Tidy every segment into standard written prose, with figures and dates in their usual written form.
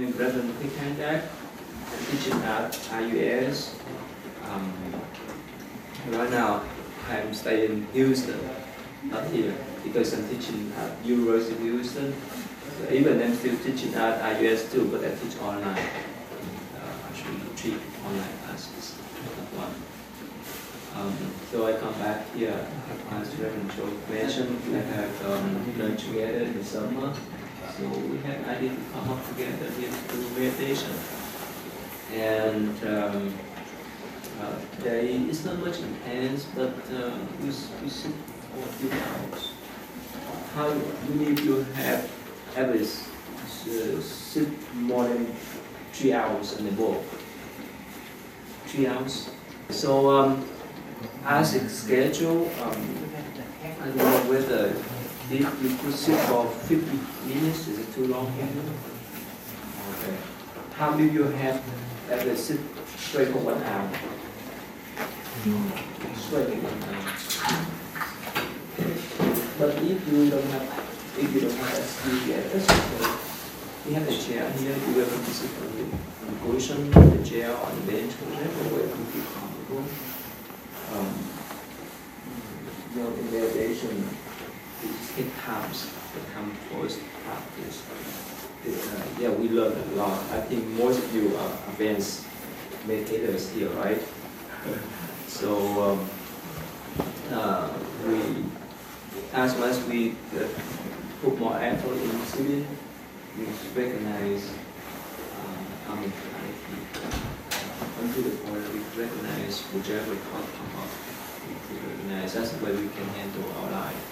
name is Reverend Thick, teaching at IUS. Right now, I'm staying in Houston, not here, because I'm teaching at University of Houston. So even I'm still teaching at IUS too, but I teach online. Actually, 3 online classes, not 1. So I come back here, as Reverend Joe mentioned, we have learned together in the summer. So we had an idea to come up together here to do meditation. And today it's not much intense, but we sit for a few hours. How many of you have ever sit more than 3 hours on the boat? 3 hours? So as a schedule, I don't know whether if you could sit for 50 minutes, is it too long for you? Okay. How many of you have ever sit straight for 1 hour? Straight for 1 hour. But if you don't have that skill yet, that's okay. We have a chair here. You will to sit on the cushion, the chair, on the bench, whatever way you feel comfortable. In meditation, it takes time to come towards practice. We learn a lot. I think most of you are advanced meditators here, right? So as much as we put more effort in sitting, we recognize our mentality. Until the point we recognize whichever thought come up, we recognize that's the way we can handle our life.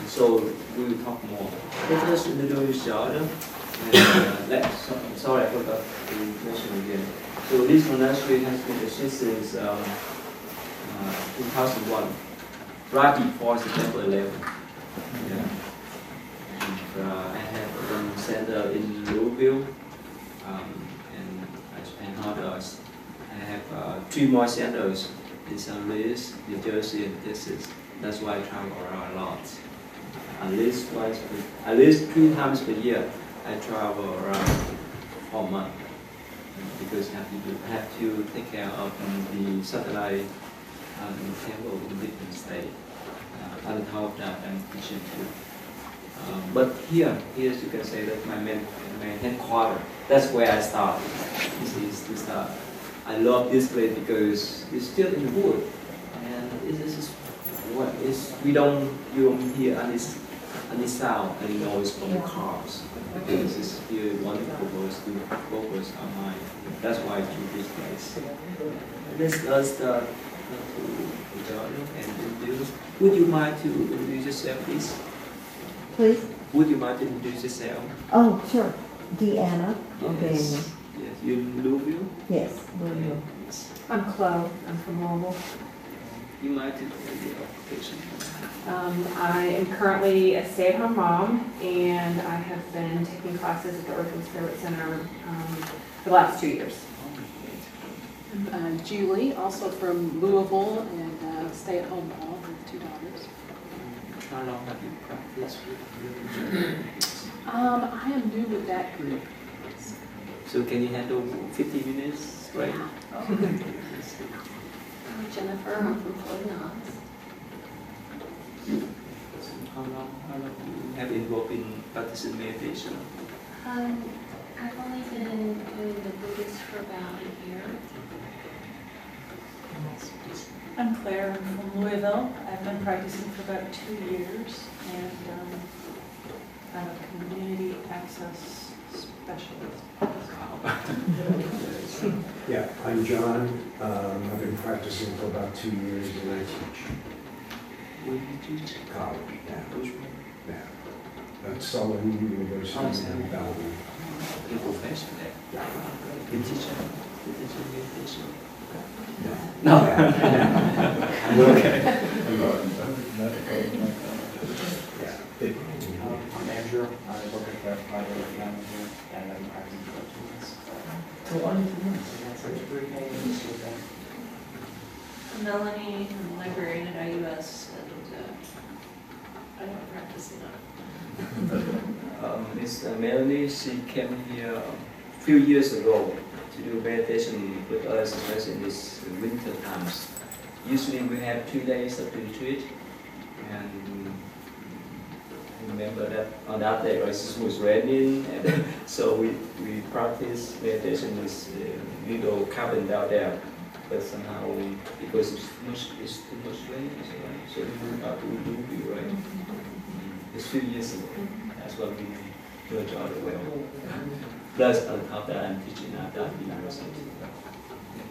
So we will talk more. Let us introduce each other. Sorry, I forgot to mention again. So this monastery has been existing since 2001, right before September 11. Yeah. And I have one center in Louisville, and I spend others. I have 3 more centers in St. Louis, New Jersey, and Texas. That's why I travel around a lot. At least 3 times per year, I travel around for a month because I have to take care of the satellite temple in different states. On top of that, I'm teaching too. But here you can say that my headquarters. That's where I start. This is the start. I love this place because it's still in the wood, and you don't hear any sound, any noise from the cars, because it's still wonderful to focus on mind. That's why I choose this place. Let's start to and introduce. Would you mind to introduce yourself, please? Please? Would you mind to introduce yourself? Oh, sure. Deanna. Yes. Yes. You in Louisville? Yes, Louisville. Yes. I'm Chloe. I'm from Louisville. You might do the occupation. I am currently a stay-at-home mom, and I have been taking classes at the Orphan Spirit Center for the last 2 years. I'm Julie, also from Louisville, and stay-at-home mom with 2 daughters. How long have you practiced with I am new with that group. So can you handle 50 minutes straight? Yeah. I'm Jennifer, I'm from Floating Knots. How long do you have involved in practicing meditation? I've only been doing the Buddhist for about a year. I'm Claire, I'm from Louisville. I've been practicing for about 2 years, and I'm a community access specialist. Yeah, I'm John. I've been practicing for about 2 years, and I teach Where do you teach? college now. Which one? Yeah. At Sullivan University in Bellevue. Your profession there? You teach meditation? No. Okay. Yeah. I'm Andrew. I work at the private manager and I'm practicing for 2 months. So only 2 months. That's a great I'm Melanie, I'm a librarian at IUS, and I don't practice enough. Miss Melanie, she came here few years ago to do meditation with us, especially in these winter times. Usually we have 2 days of retreat, and I remember that on that day it was raining, and so we practice meditation with we go cabin down there, but somehow because it's too much rain, so we moved out to Udupi, right? It's a few years ago. That's what we do it all well. Plus on top of that, I'm teaching at that university. Yeah,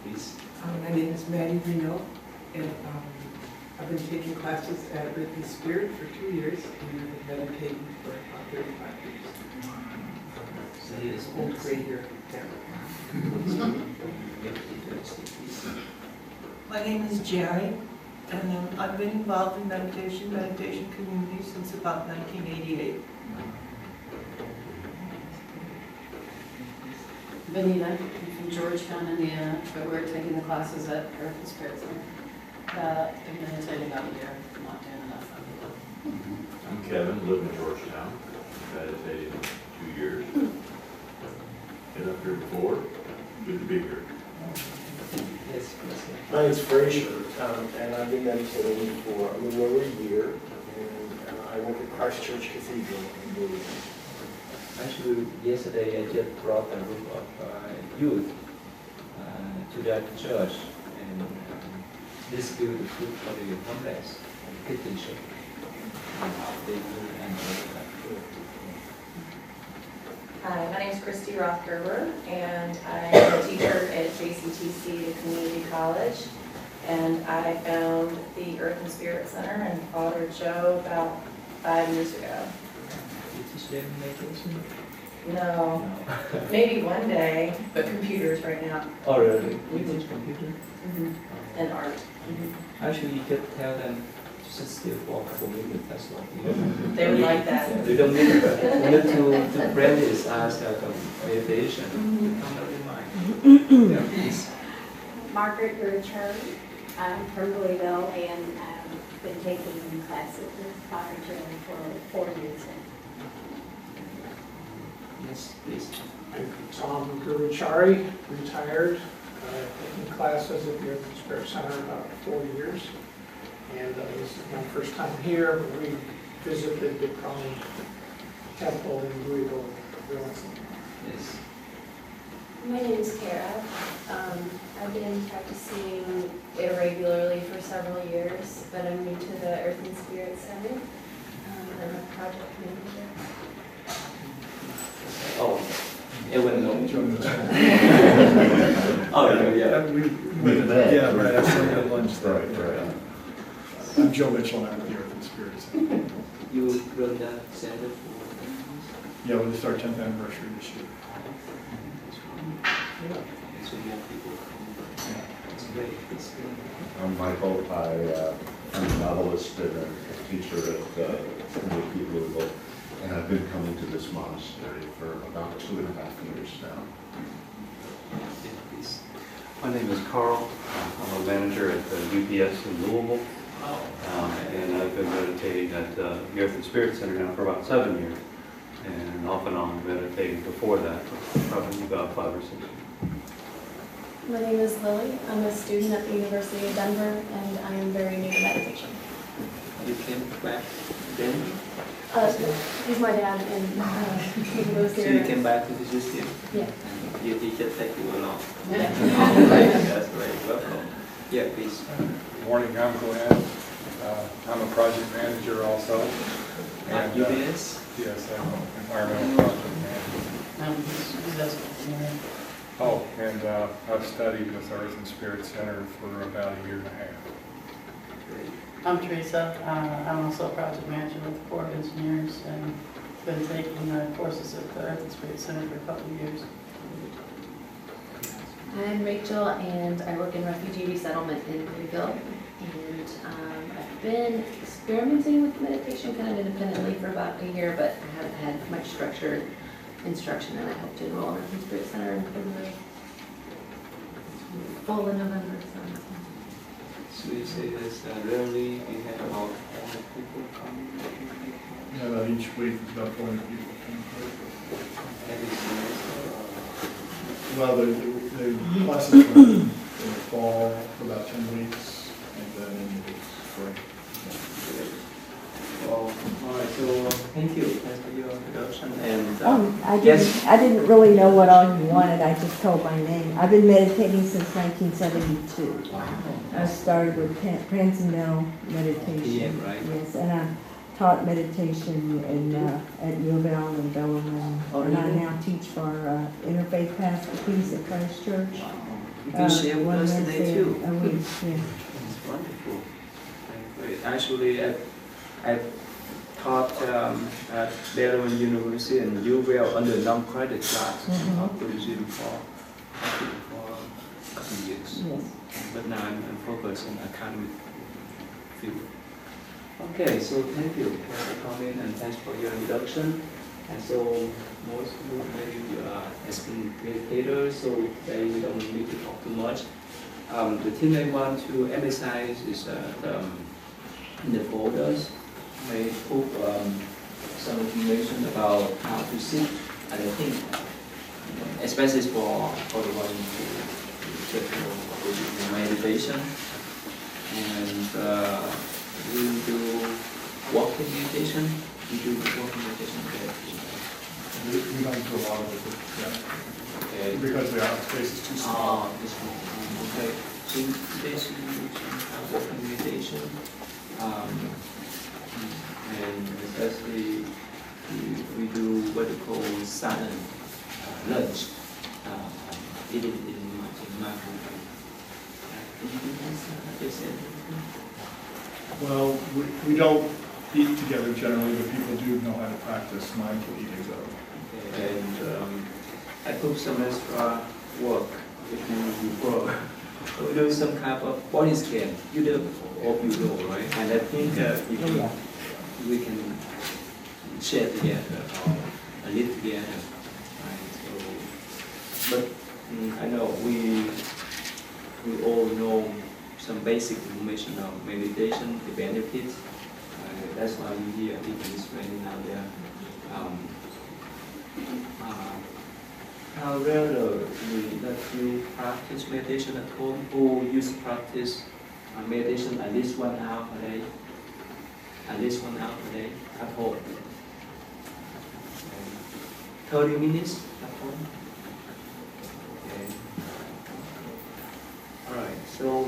please. My name is Maddie Reno, and I've been taking classes at Earthly Spirit for 2 years, and I've been meditating for about 35 years. So he is Old gray hair. My name is Jerry, and I've been involved in meditation community since about 1988. Benita, I'm from Georgetown, Indiana, but we're taking the classes at Earth and Spirit Center. Been meditating about a year, not doing enough. I'm Kevin, live in Georgetown, meditating 2 years. Been up here before, good to be here. Yes, yes. My name is Frazier, and I've been meditating for a little over a year, and I went to Christ Church Cathedral in Louisville. Actually, yesterday I just brought a group of youth to that church and distributed the food for the homeless and kitchen shop. They really enjoy that food. Hi, my name is Christy Rothgerber, and I'm a teacher at JCTC, the community college. And I found the Earth and Spirit Center and Father Joe about 5 years ago. You teach them meditation? No, maybe one day, but computers right now. Oh, really? We teach computer? And art. Actually, you could tell them just still for a couple minutes, that's all. They would like that. They don't need to practice as a meditation. I'm not in mind. Yeah, please. Margaret Gertrude. I'm from Louisville, and I've been taking classes with Father Joe for 4 years now. Yes, please. I'm Tom Guruchari, retired, taking classes at the Earth and Spirit Center about 4 years. And this is my first time here, but we visited the Crown Temple in Louisville. Yes. My name is Kara. I've been practicing irregularly for several years, but I'm new to the Earth and Spirit Center. I'm a project manager. Oh, everyone knows. Oh, yeah. Yeah, right, I saw you at lunch there. Right. I'm Joe Mitchell, and I'm with the Earth and Spirit Center. You run that center for? Yeah, this is our 10th anniversary this year. So more people come. It's great. It's great. I'm Michael. I'm a novelist and a teacher at Louisville, and I've been coming to this monastery for about 2.5 years now. My name is Carl. I'm a manager at the UPS in Louisville, and I've been meditating at the Earth and Spirit Center now for about 7 years, and off and on meditating before that, probably about 5 or 6 years. My name is Lily. I'm a student at the University of Denver, and I am very new to meditation. You came back then? He's my dad, and he lives here. So you came back to visit him? Yeah. Your teacher take you along? Yeah. That's great. Welcome. Yeah, please. Good morning, I'm Glenn. I'm a project manager also. At UBS? Yes, I'm an environmental project manager. Oh, and I've studied with Earth and Spirit Center for about a year and a half. I'm Teresa. I'm also a project manager with the Corps of Engineers, and been taking courses at the Earth and Spirit Center for a couple of years. I'm Rachel, and I work in refugee resettlement in Louisville. And I've been experimenting with meditation kind of independently for about a year, but I haven't had much structured instruction, and I hope to enroll in Earth and Spirit Center in February. Fall in November. So you say this rarely we have about 400 people coming? Yeah, about each week, about 400 people come. Every semester? Well, the classes run in the fall for about 10 weeks, and then in the spring. All right, so thank you. Thanks for your introduction. And I didn't really know what all you wanted. I just told my name. I've been meditating since 1972. I started with transcendental meditation. Right? Yes, and I taught meditation at U of L and Bellarmine. And I now teach for Interfaith Path for Peace at Christ Church. You can share with us today Wednesday too. a week, yeah. It's wonderful. Great. Actually, I taught at Bellarmine University and U of L under non-credit class of Buddhism for a couple of years. Yes. But now I'm focused on academic field. Okay, so thank you for coming and thanks for your introduction. And so most of you maybe has been meditators, so today we don't need to talk too much. The thing I want to emphasize is in the folders, I put some information about how to sit and I think, especially for the one who get to meditation. And we do walking meditation. We do walking meditation. We don't do a lot of it, yeah. Okay. Because the space is too small. Okay. So today's walking meditation. And especially we do what we call silent lunch. Eating in my country. Well, we don't eat together generally, but people do know how to practice mindful eating though. Okay. And I put some extra work if you work. We do some kind of body scan. You do, hope you know, right? And I think if we can share together or live together, right? So, but I know we all know some basic information of meditation, the benefits. That's why you hear people explaining out there. How rarely that you practice meditation at home? Who used to practice meditation at least 1 hour per day? At least 1 hour per day at home. 30 minutes at home. Okay. All right. So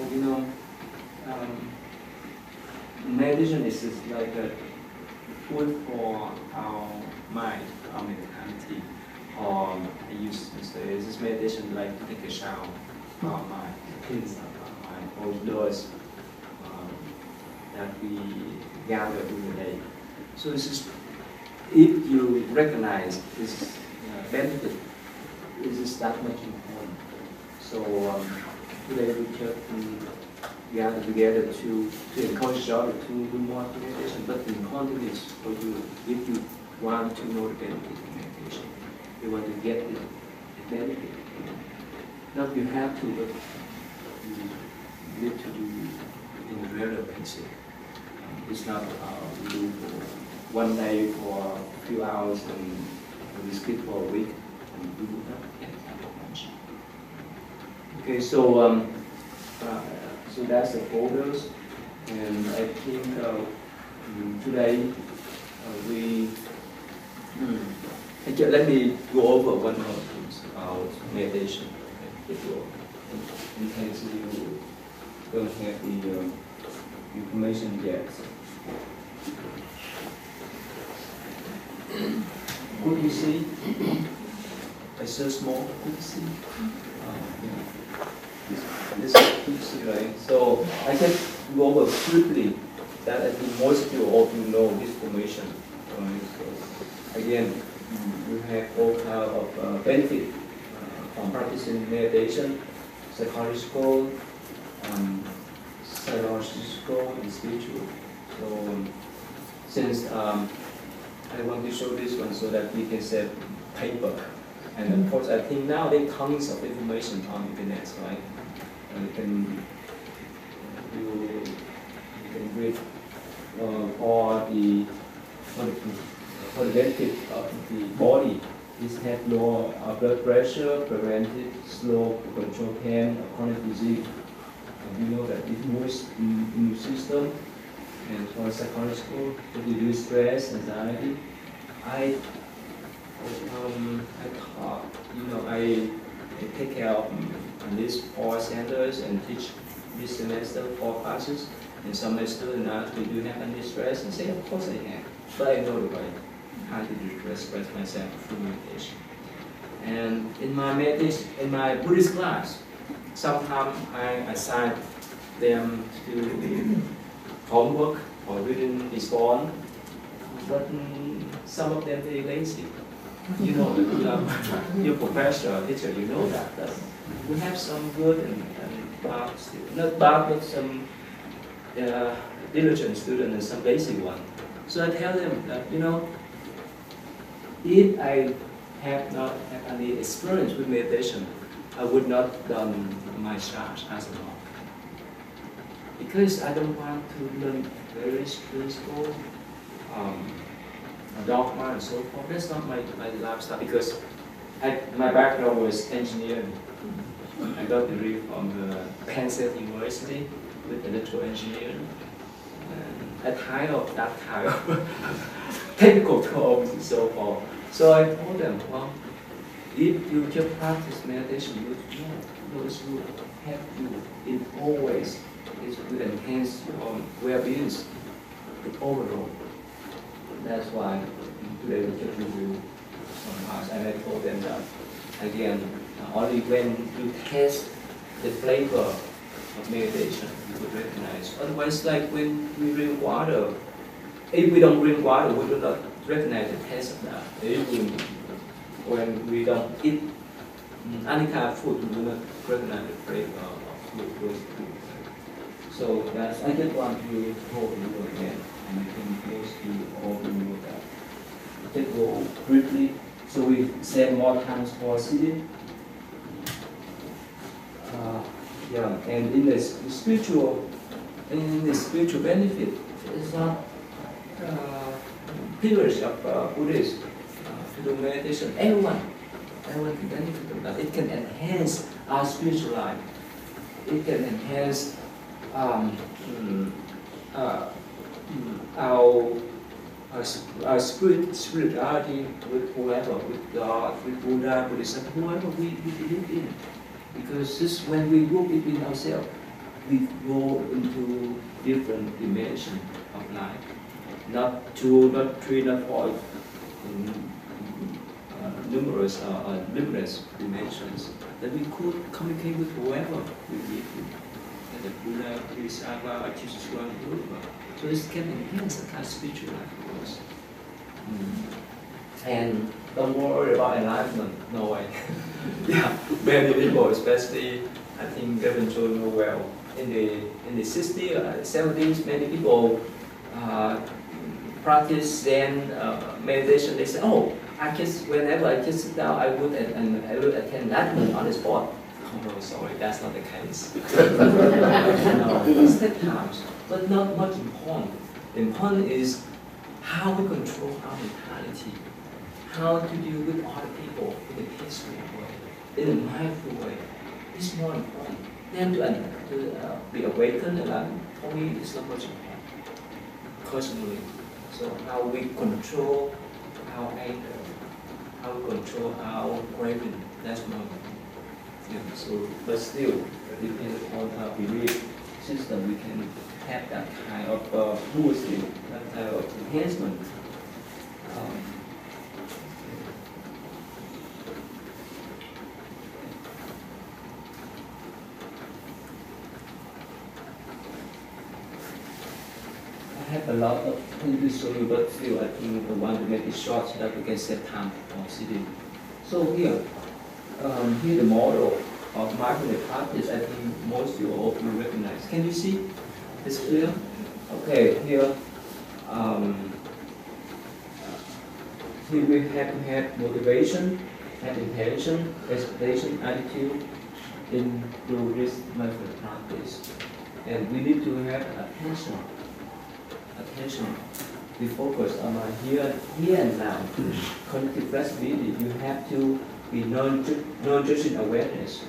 meditation is like a food for our mind, our mentality. Or I used to say, is this meditation like to take a shower for our mind, cleanse our mind, all those that we gather during the day. So this is, if you recognize this benefit, this is that much important. So today we just gather together to encourage each other to do more meditation. But the important is for you, if you want to know the benefit of meditation, you want to get the benefit. Not you have to, but you need to do in a regular basis. It's not we do for 1 day for a few hours and we skip for a week and we do not get that much. Okay, so so that's the folders, and I think today we. Let me go over one more thing about meditation. In case you don't have the information yet. Could you see? It's so small. Could you see? This could you see, right? So I can go over quickly that I think most of you know this information. Right? So again, we have all kinds of benefit from practicing meditation, psychological, and spiritual. So since I want to show this one so that we can save paper. And of course, I think now there are tons of information on the internet, right? And you can read all the benefit of the body, It has low blood pressure, preventive, slow, control pain, chronic disease. And we know that it moves the immune system, and for psychological, to reduce stress, anxiety. I taught, I take care of at least 4 centers and teach this semester 4 classes. And some students ask me, do you have any stress? And say, of course I have, but I know the way how to express myself through meditation. And in my meditation, in my Buddhist class, sometimes I assign them to homework or reading respond, but some of them very lazy. You know, your professor, teacher, you know that. We have some good and bad students, not bad, but some diligent students and some lazy one. So I tell them that, if I have not had any experience with meditation, I would not done my charge as a monk. Because I don't want to learn very spiritual dogma and so forth. That's not my lifestyle, because my background was engineering. I got a degree from the Penn State University with electrical engineering. And I tired of that kind of technical terms and so forth. So I told them, well, if you just practice meditation, you know those will help you in all ways. It will enhance your well-being overall. That's why today we just review some parts, and I told them that again, only when you taste the flavor of meditation, you will recognize. Otherwise, like when we drink water, if we don't drink water, we will not recognize the taste of that. When we don't eat any kind of food, we will not recognize the flavor of food. So that's, I just want to hold you again, and I can close to all the you that. Just go briefly, so we save more times for sitting. And in the spiritual benefit, it's not pillars of Buddhists to do meditation. Everyone can benefit from that. It can enhance our spiritual life. It can enhance our spirituality with whoever, with God, with Buddha, Buddhism, whoever we believe in. Because this, when we go between ourselves, we go into different dimensions of life. Not 2, not 3, not 4, numerous or limitless dimensions that we could communicate with whoever we believe in. And the Buddha, Bodhisattva, Jesus Christ, so this can enhance the kind of spiritual life of us. And don't worry about enlightenment, no way. Yeah, many people, especially I think Reverend Joe know well, in the 60s, 70s, many people practice Zen meditation. They say, oh, whenever I just sit down, I would attain enlightenment on the spot. Oh no, sorry, that's not the case. No, it's that times, but not much important. The important is how we control our mentality, how to deal with other people in a peaceful way, in a mindful way. It's more important. Then to be awakened, and for me, it's not much important, personally. So how we control our anger, how we control our craving, that's more important. Yeah, so, but still, depending on our belief system, we can have that kind of boosting, that kind of enhancement. I have a lot of things to show you, but still, I think I want to make it short so that we can save time for sitting. So here the model of mindfulness practice, I think most of you all will recognize. Can you see? It's clear? Okay, here we have to have motivation, have intention, expectation, attitude into this mindfulness practice. And we need to have attention. we focus on here and now. Cognitive flexibility, you have to be non-judging awareness.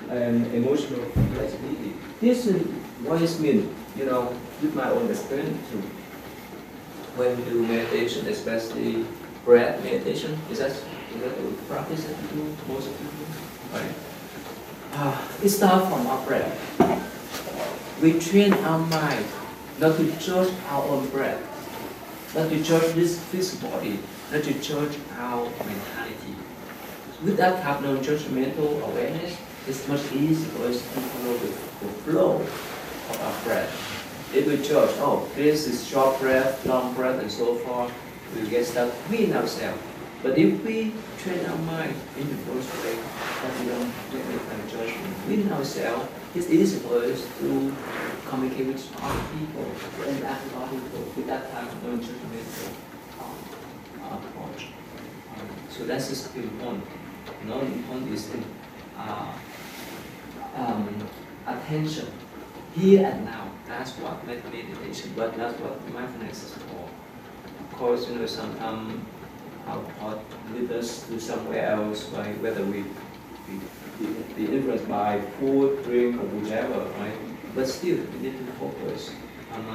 And emotional flexibility. This is what it means, with my own experience too. When we do meditation, especially breath meditation, is that the practice that you do, most of you do? Right. It starts from our breath. We train our mind not to judge our own breath, not to judge this physical body, not to judge our mentality. With that kind of non-judgmental awareness, it's much easier for us to follow the flow of our breath. If we judge, this is short breath, long breath, and so forth, we get stuck within ourselves. But if we train our mind in the first way, that we don't make any kind of judgment within ourselves, it's easy for us to communicate with other people and act with other people with that kind of non-judgmental approach. So that's just important. Another important is attention, here and now. That's what meditation, but that's what mindfulness is for. Of course, sometimes our thought leads us to somewhere else, right? Whether we be influenced by food, drink, or whatever, right? But still, we need to focus on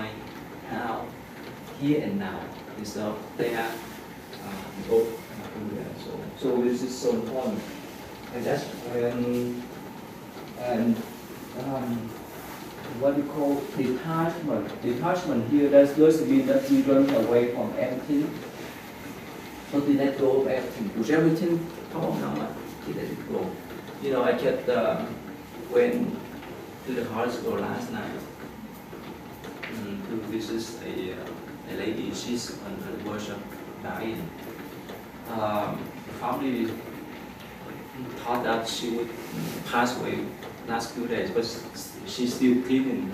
now, here and now, instead of there, so this is so important. And that's when, what we call detachment. Detachment here, that doesn't mean that we run away from everything. So we let go of everything. Because everything, come on now, we let it go. I just went to the hospital last night to visit a lady. She's on the verge of dying. Probably thought that she would pass away last few days, but she's still clinging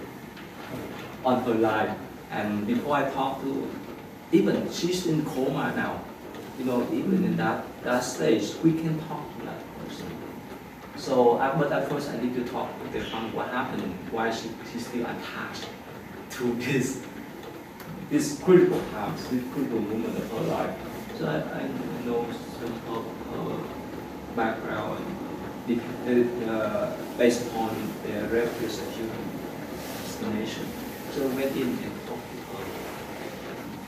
on her life. And before I talked to her, even she's in coma now. Even in that stage, we can talk to that person. So, but at first I need to talk with the family what happened, why she's still attached to this critical times, this critical moment of her life. So I know some of her background based upon their refuge explanation. So I went in and talked to her.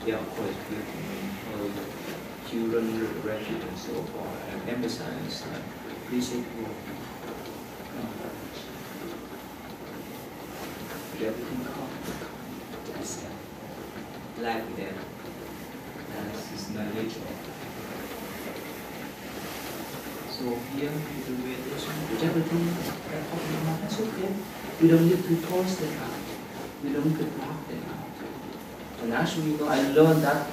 Yeah, of course, with her children, refuge, and so forth, and emphasize that please take care everything come to self, life with them. This is my nature. So here we do meditation, with everything that's okay. We don't need to force them out. We don't need to block them out. And actually, I learned that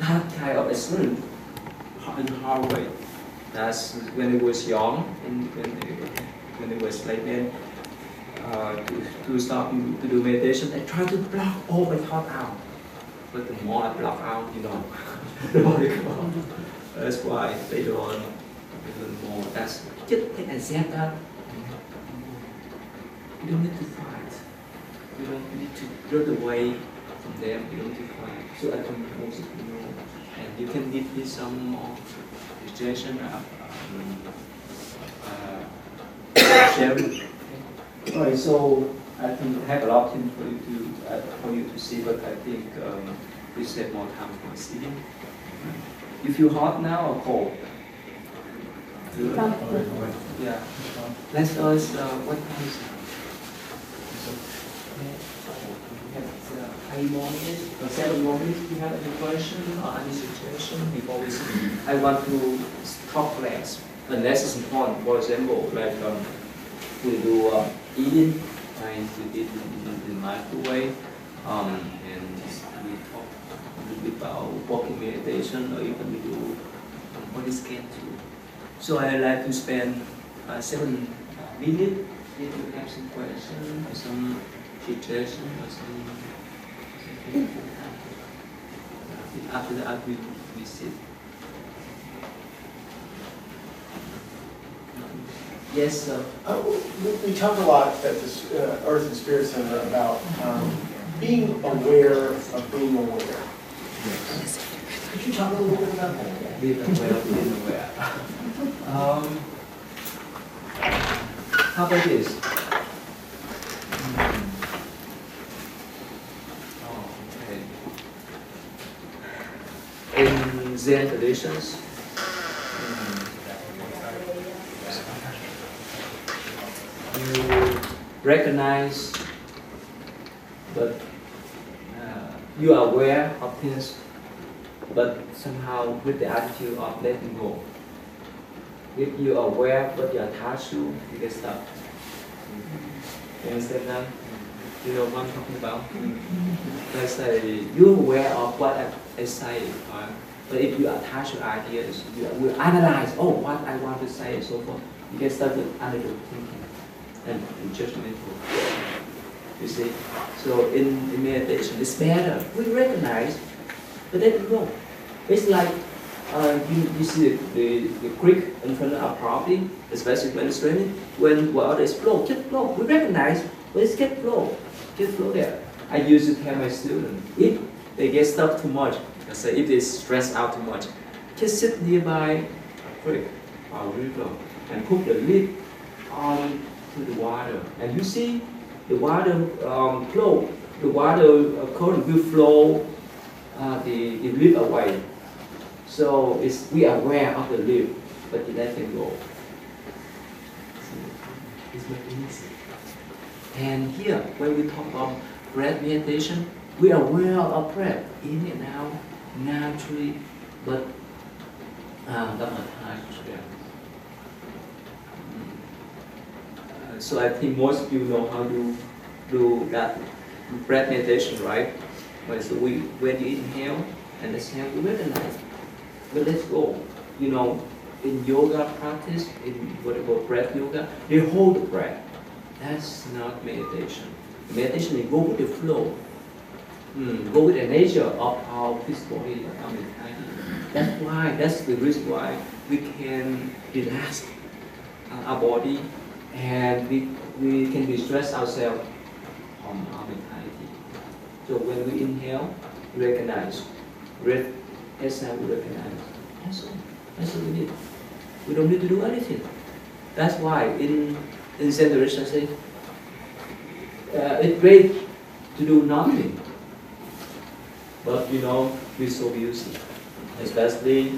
kind of experience in hard way. That's when I was young and when I was like then to start to do meditation, I try to block all my thought out. But the more I block out, the more they come. That's why later on, I learn more. That's just accept that. You don't need to fight. You don't need to run away from them. You don't need to fight. So I can also and you can give me some more suggestion sharing. Alright, so I can have a lot of things for you to see, but I think we save more time for sitting. You feel hot now or cold? Yeah. Let's ask what time is it? 8 more minutes or 7 more minutes. Do you have any question or any suggestion before we see? I want to talk less, unless it's important. For example, like we do eating, trying to eat in a mindful way, and we talk a little bit about walking meditation, or even we do body scan too. So I like to spend 7 minutes if you have some question or some suggestion or some. After that, we sit. Yes, sir. We talk a lot at this Earth and Spirit Center about being aware of being aware. Could you talk a little bit about that? Being aware of being aware. How about this? In Zen traditions, you recognize, but you are aware of things, but somehow with the attitude of letting go. If you are aware but you are attached to, you get stuck. You understand that? You know what I'm talking about? Let's say you're aware of what I say, right? But if you attach your ideas, you will analyze, oh, what I want to say and so forth. You get stuck with analytical thinking and judgmental. You see? So in meditation, it's better. We recognize, but let it go. It's like you see the creek in front of our property, especially when it's raining. When water is flow, just flow. We recognize, but it's get flow. Just flow there. I used to tell my students, if they get stuck too much, let's say if they stress out too much, just sit nearby a creek or river and put the lid on to the water. And you see the water flow, the water current will flow the lid away. So we are aware of the lid, but you let it go. It's very easy. And here, when we talk about breath meditation, we are aware of breath, in and out, naturally, but not attached to them. So I think most of you know how to do that breath meditation, right? So when you inhale and exhale, you recognize, but let's go. You know, in yoga practice, in what we call breath yoga, they hold the breath. That's not meditation. Meditation is go with the flow. Go with the nature of our physical body, our mentality. That's the reason why we can relax our body and we can distress ourselves from our mentality. So when we inhale, we recognize. Breath, exhale, we recognize. That's all. That's all we need. We don't need to do anything. That's why in Zen tradition, I say, it's great to do nothing. But you know, we're so busy. Especially,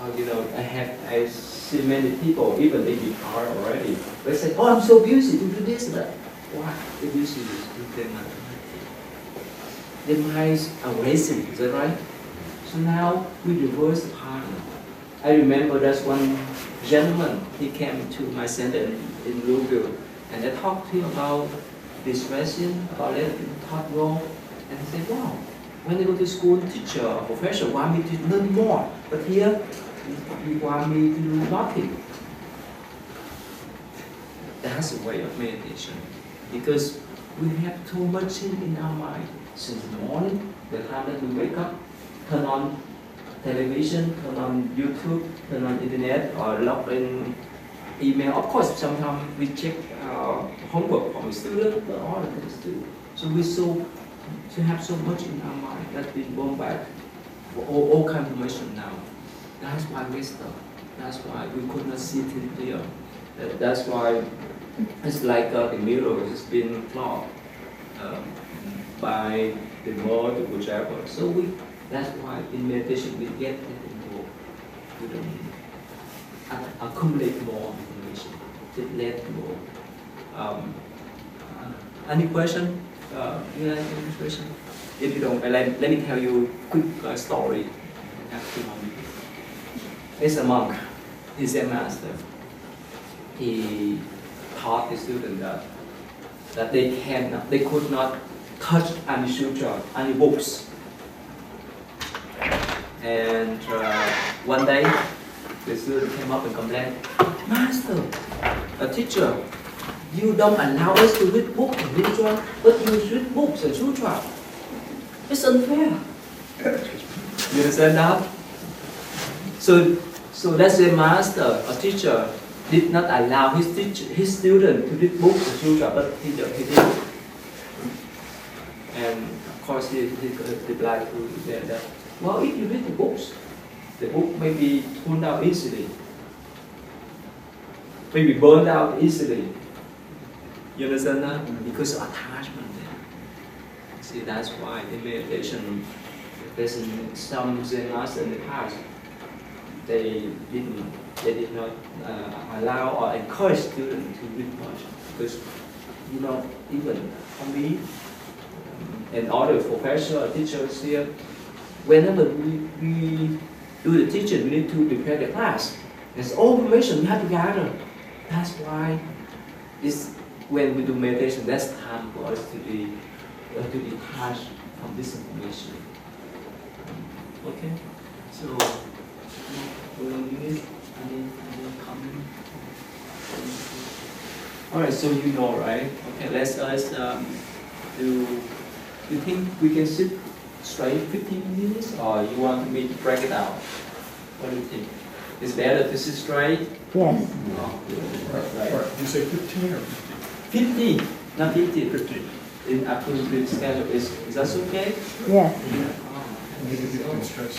I see many people, even they retire already. They say, oh, I'm so busy to do this and that. Why? The busy is their mind. Their minds are racing, is that right? So now we reverse the pattern. I remember there's one gentleman, he came to my center in Louisville, and I talked to him about distressing, about letting people talk wrong, and he said, wow, when I go to school, teacher or professor want me to learn more, but here, you want me to do nothing. That's a way of meditation, because we have too much in our mind. Since the morning, the time that we wake up, turn on television, turn on YouTube, turn on internet, or log in email. Of course, sometimes we check homework from the student, but all of things too. So we have so much in our mind that we go back for all kind of information now. That's why we stop. That's why we could not see things clear. That's why it's like the mirror has been clogged by the mud, whichever. So that's why in meditation we get that involved. We don't accumulate more information. Just let go. Any question? You have any question? If you don't, let me tell you a quick story. It's a monk. He's a master. He taught the student that they could not touch any sutra, any books. And one day, the student came up and complained, Master, a teacher, you don't allow us to read books and literature, but you read books and sutra. It's unfair. You understand that? So let's say master, a teacher, did not allow his student to read books and sutra, but he did. And of course, he replied to them that, well, if you read the books, the book may be torn out easily, maybe burned out easily. You understand that? Because of attachment there. See, that's why in meditation, some Zen masters in the past, they did not allow or encourage students to read much, because even for me and other professors or teachers here, whenever we do the teaching, we need to prepare the class. There's all information we have to gather. That's why when we do meditation, that's time for us to detach from this information. Okay, so will you need any comment? All right, so you know, right? Okay, let's do. You think we can sit straight 15 minutes, or you want me to break it out? What do you think? It's better to sit straight? Yes. Right. You say 15 or 50, not 50. 50. In according to the schedule, is that okay? Yes.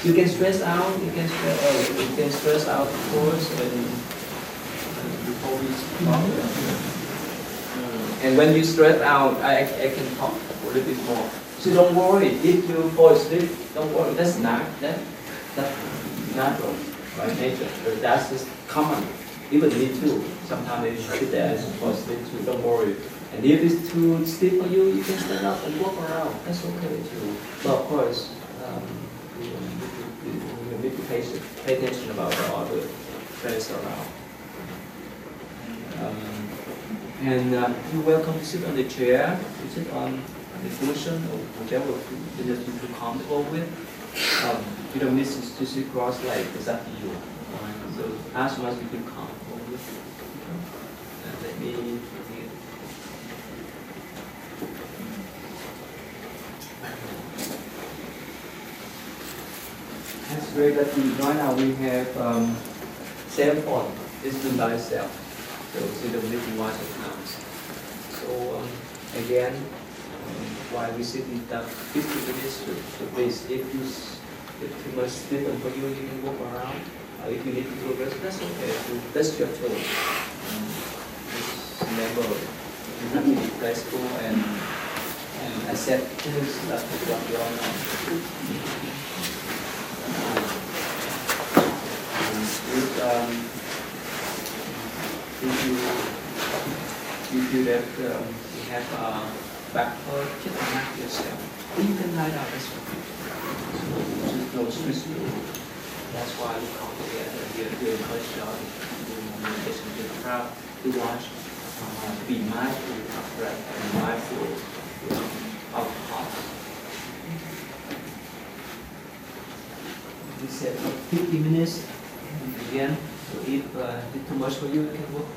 You can stress out. You can stress out, of course, before we start. And when you stress out, I can talk a little bit more. So don't worry. If you fall asleep, don't worry. That's natural by nature. That's just common. Even me too. Sometimes they sit there and fall asleep too. Don't worry. And if it's too stiff for you, you can stand up and walk around. That's okay too. But of course, you need to pay attention about the other friends around. You're welcome to sit on the chair, to sit on the cushion, or whatever you feel comfortable with. You don't need to sit cross-legged, it's up to you. So as much as you feel comfortable with. Let me. That's great that right now we have cell phone. It's done by itself. So you don't need to watch accounts. So again, while we sit in that 50 minutes, so please, if too much different for you, you can walk around. If you need to go rest, that's okay. That's your choice. Just remember, you have to be flexible and accept things that what you are now. If you feel that you have a back hurt, just relax yourself. You can lie down as well. So just no stress. That's why we come together here to encourage you all to do meditation, to be proud, to watch, to be mindful of breath and mindful of heart. We said 50 minutes again. So if it's too much for you, you can walk around.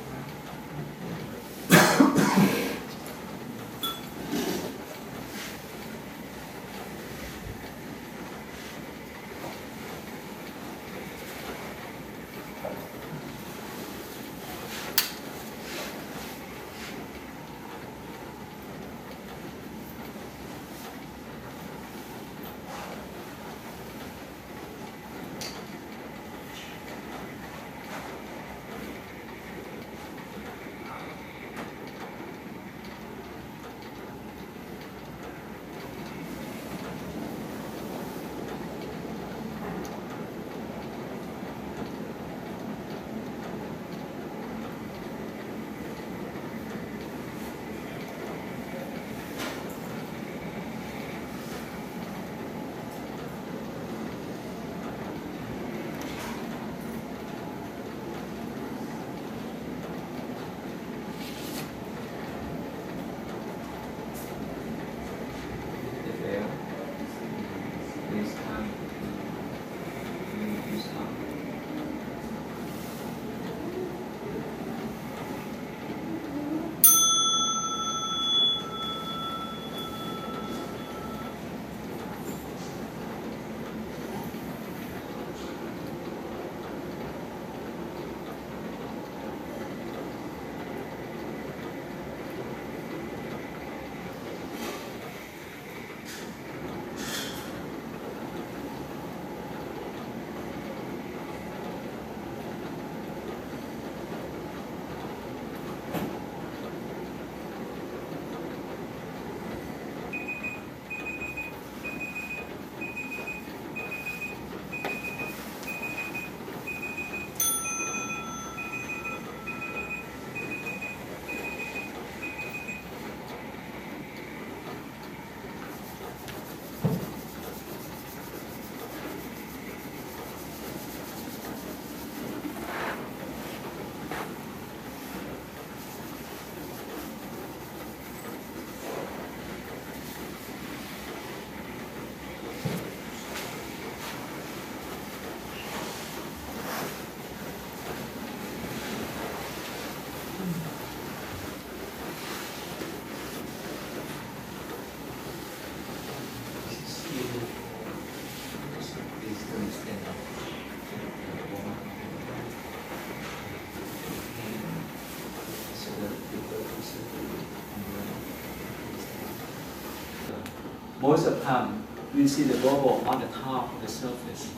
Most of the time, we see the bubble on the top of the surface,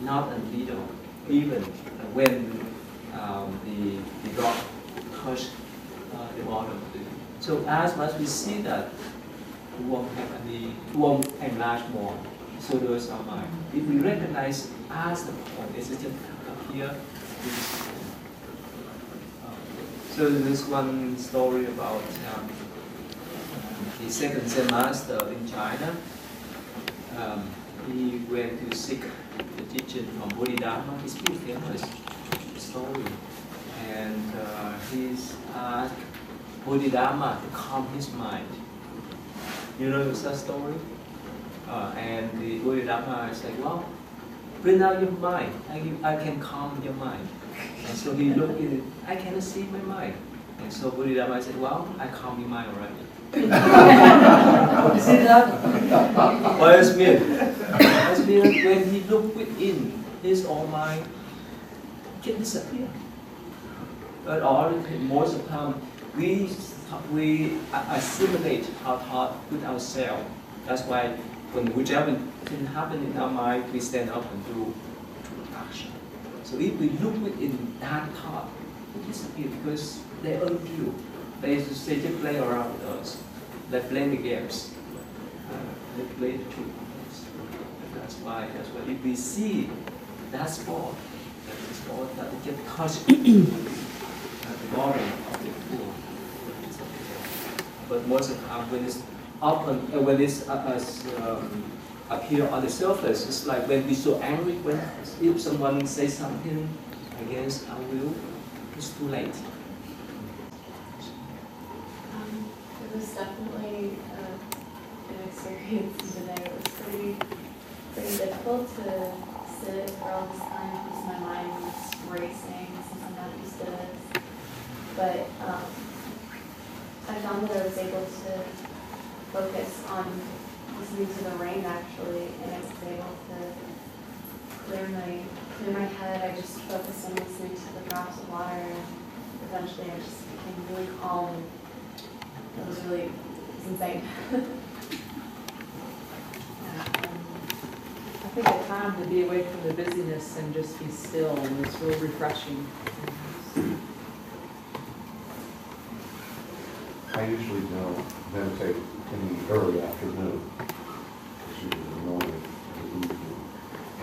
not a little, even when the drop touch the bottom. So as much we see that, we won't enlarge more. So those are mine. If we recognize as the point, it's just appear. So there's one story about the second Zen master in China. He went to seek the teaching from Bodhidharma. It's pretty famous story. And he's asked Bodhidharma to calm his mind. You know that story? And the Bodhidharma said, well, bring out your mind. I can calm your mind. And so he looked at it, I cannot see my mind. And so Bodhidharma said, well, I calm your mind already. You see that? What does it mean? It means when he looked within his own mind, it can disappear. But most of the time, we assimilate our thought with ourselves. That's why when whichever thing happens in our mind, we stand up and do action. So if we look within that thought, it disappears because they own you. They just play around with us. They play the games. They play the truth. That's why if we see that spot that we can touch at the bottom of the pool, but most of the time when it's appear on the surface, it's like when we're so angry, if someone says something against our will, it's too late. It was definitely an experience today. It was pretty difficult to sit for all this time because my mind was racing since I'm not used to this. But I found that I was able to focus on listening to the rain actually, and I was able to clear my head. I just focused on listening to the drops of water, and eventually I just became really calm. It was insane. I think a time to be away from the busyness and just be still is real refreshing. I usually don't meditate in the early afternoon. It's usually the morning or the evening.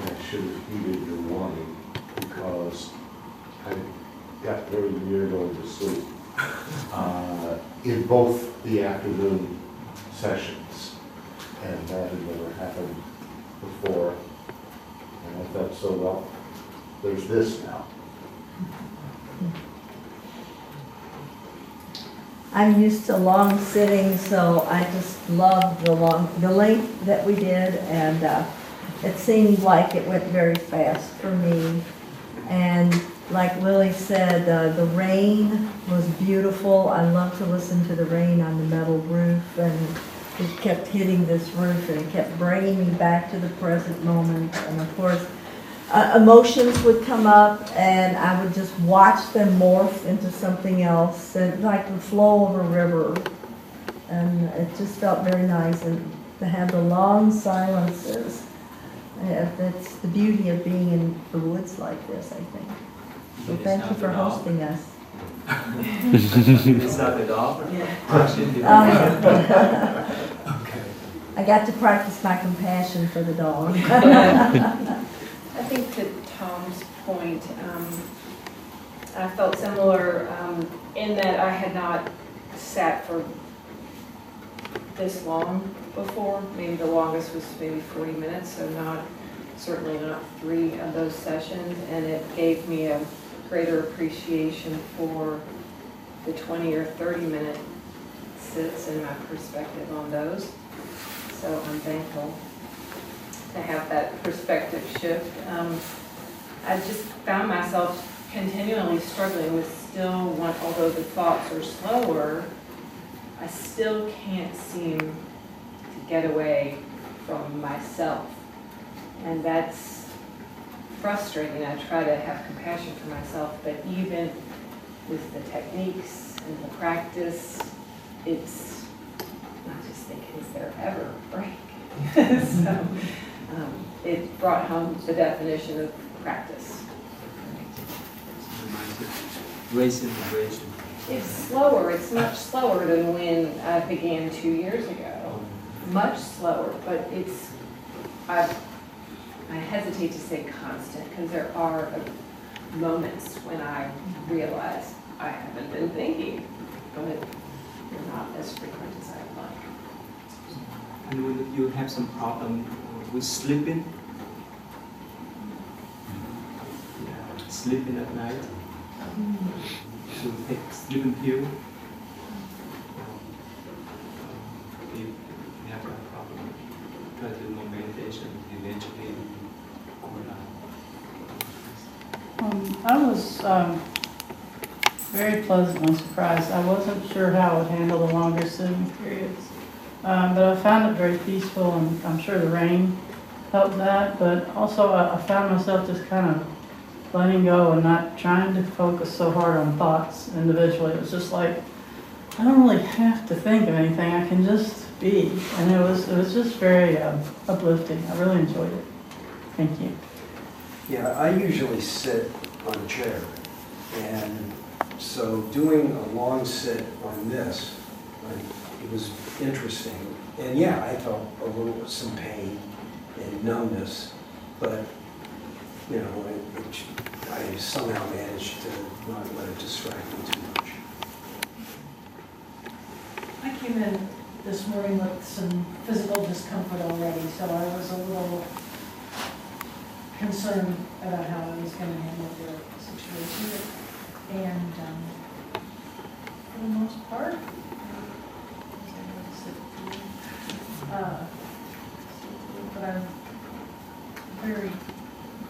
And I should have heeded your warning because I got very near going to sleep in both the afternoon sessions. And that had never happened before. And I felt so well. There's this now. I'm used to long sitting, so I just loved the length that we did, and it seemed like it went very fast for me. And like Lily said, the rain was beautiful. I love to listen to the rain on the metal roof, and it kept hitting this roof, and it kept bringing me back to the present moment. And of course, emotions would come up, and I would just watch them morph into something else, and like the flow of a river. And it just felt very nice, and to have the long silences. That's the beauty of being in the woods like this, I think. So thank you for hosting us. Is that the dog? I got to practice my compassion for the dog. I think to Tom's point, I felt similar in that I had not sat for this long before. Maybe the longest was maybe 40 minutes, so certainly not 3 of those sessions, and it gave me a greater appreciation for the 20 or 30 minute sits and my perspective on those. So I'm thankful to have that perspective shift. I just found myself continually struggling with although the thoughts are slower, I still can't seem to get away from myself. And that's frustrating. I try to have compassion for myself, but even with the techniques in the practice, it's, I just think, is there ever a break? So it brought home the definition of practice. Raising vibration. It's slower, it's much slower than when I began 2 years ago. Much slower, but it's, I hesitate to say constant, because there are moments when I realize I haven't been thinking, but they're not as frequent as I'd like. And when you have some problem with sleeping, sleeping at night, so take sleeping pill. If you have a problem, try to do more meditation, eventually go down. I was very pleasantly surprised. I wasn't sure how I would handle the longer sitting periods, but I found it very peaceful, and I'm sure the rain helped that. But also, I found myself just kind of letting go and not trying to focus so hard on thoughts individually. It was just like, I don't really have to think of anything. I can just be, and it was just very uplifting. I really enjoyed it. Thank you. Yeah, I usually sit on a chair, and so doing a long sit on this, it was interesting. And yeah, I felt some pain and numbness, but you know, I somehow managed to not let it distract me too much. I came in this morning with some physical discomfort already, so I was a little concerned about how I was going to handle the situation. And for the most part, but I'm very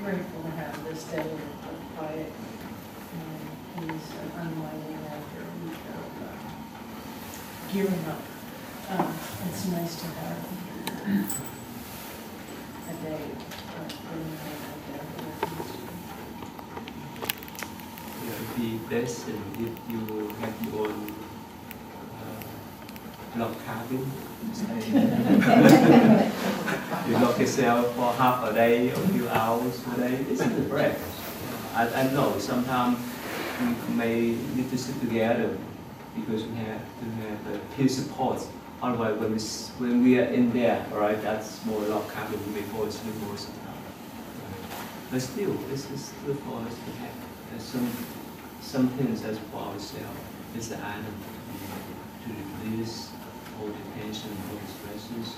grateful to have this day of quiet and peace and unwinding after a week of gearing up. It's nice to have a day Yeah, it'd be best if you have your own log cabin. You lock yourself for half a day, a few hours a day. This is a break. I know sometimes we may need to sit together because we have to have a peer support. Otherwise, when we are in there, all right, that's more log cabin. We may fall asleep more sometimes. But still, this is good for us to have some things as for ourselves. It's the item to release all the tension, all the stresses.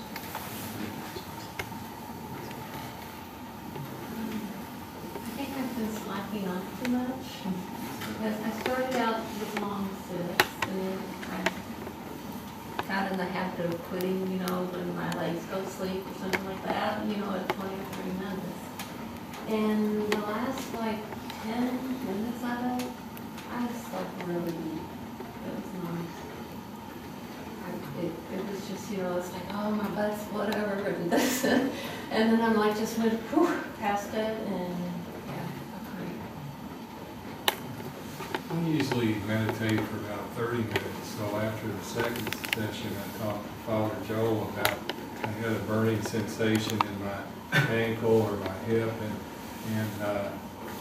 I think I've been slacking off too much because I started out with long sits and then I got in the habit of quitting, you know, when my legs go to sleep or something like that, you know, at 20 or 30 minutes. And the last like 10 minutes of it, I slept really deep. It was nice. It was just, you know, it's like, oh, my butt's whatever, and this, and then I'm like, just went past it, and yeah, great. I usually meditate for about 30 minutes, so after the second session, I talked to Father Joel about, I had a burning sensation in my ankle or my hip, and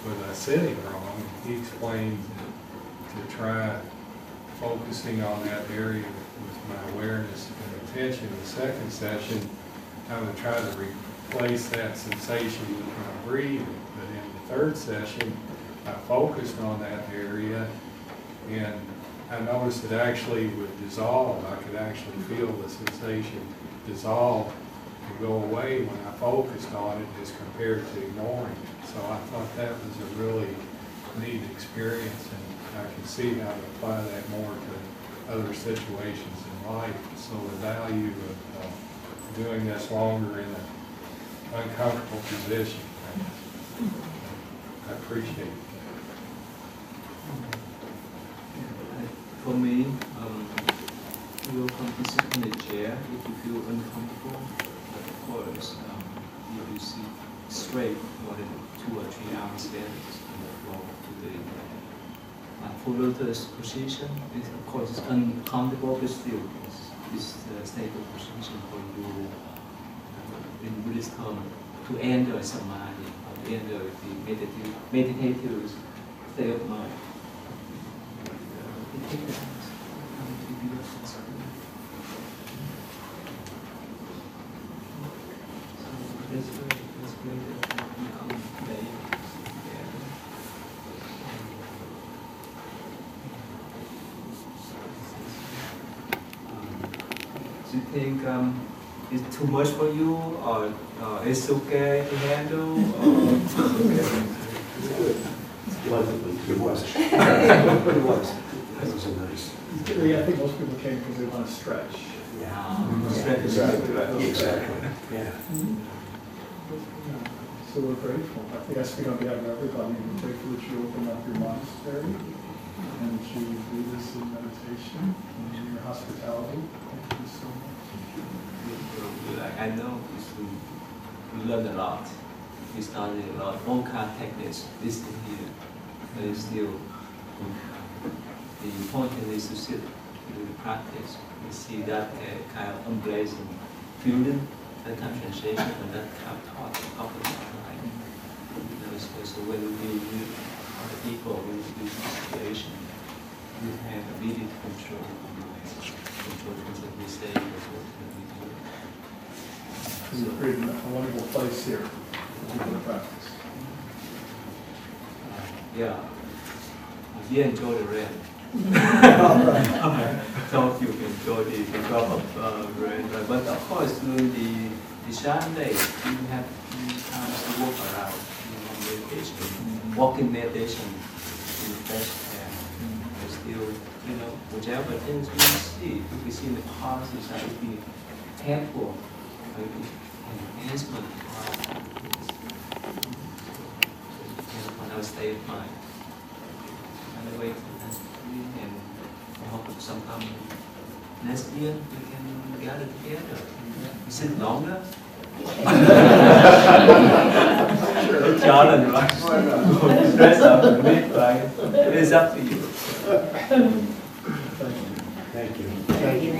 was I sitting wrong? He explained to try focusing on that area with my awareness and attention. The second session, I would try to replace that sensation with my breathing. But in the third session, I focused on that area, and I noticed it actually would dissolve. I could actually feel the sensation dissolve and go away when I focused on it as compared to ignoring it. So I thought that was a really neat experience, and I can see how to apply that more to other situations in life. So the value of doing this longer in an uncomfortable position, I appreciate it. For me, you can sit in the chair if you feel uncomfortable. But of course, if you sit straight more than 2 or 3 hours there, on the floor to the full lotus position. It's, of course, it's uncomfortable, but still, it's a stable position for you. In Buddhist term, to enter samadhi, or to enter the meditative state of mind. It takes time to be so that's great that you come today. Do you think it's too much for you, or it's okay to handle? Or It's good. It was. It was. That was a nice. Yeah, I think most people came because they want to stretch. Yeah. Exactly. Yeah. So we're grateful. I think I speak on behalf of everybody. We're grateful that you opened up your monastery and that you lead us in meditation and your hospitality. Thank you so much. I know we learned a lot. We studied a lot. All kind of techniques listed here, but it's still the important is to sit with the practice. We see that kind of embracing feeling, that kind of sensation, and that kind of thought coupled right. So when we meet other people in this situation, we have the ability to control things that we say, control things that we do. You've created a wonderful place here for people to practice. Yeah. We enjoy the rain. So you can enjoy the drop of rain. But of course, during the shine days, you have time to walk around, meditation, walking meditation in the fresh air. But still, whichever things we see in the past is that it be helpful, enhancement on our state of mind. Anyway, and I hope sometime next year we can gather together. Is it longer? Challenge, right? Dress up a bit, right? It's up to you. Thank you. Thank you.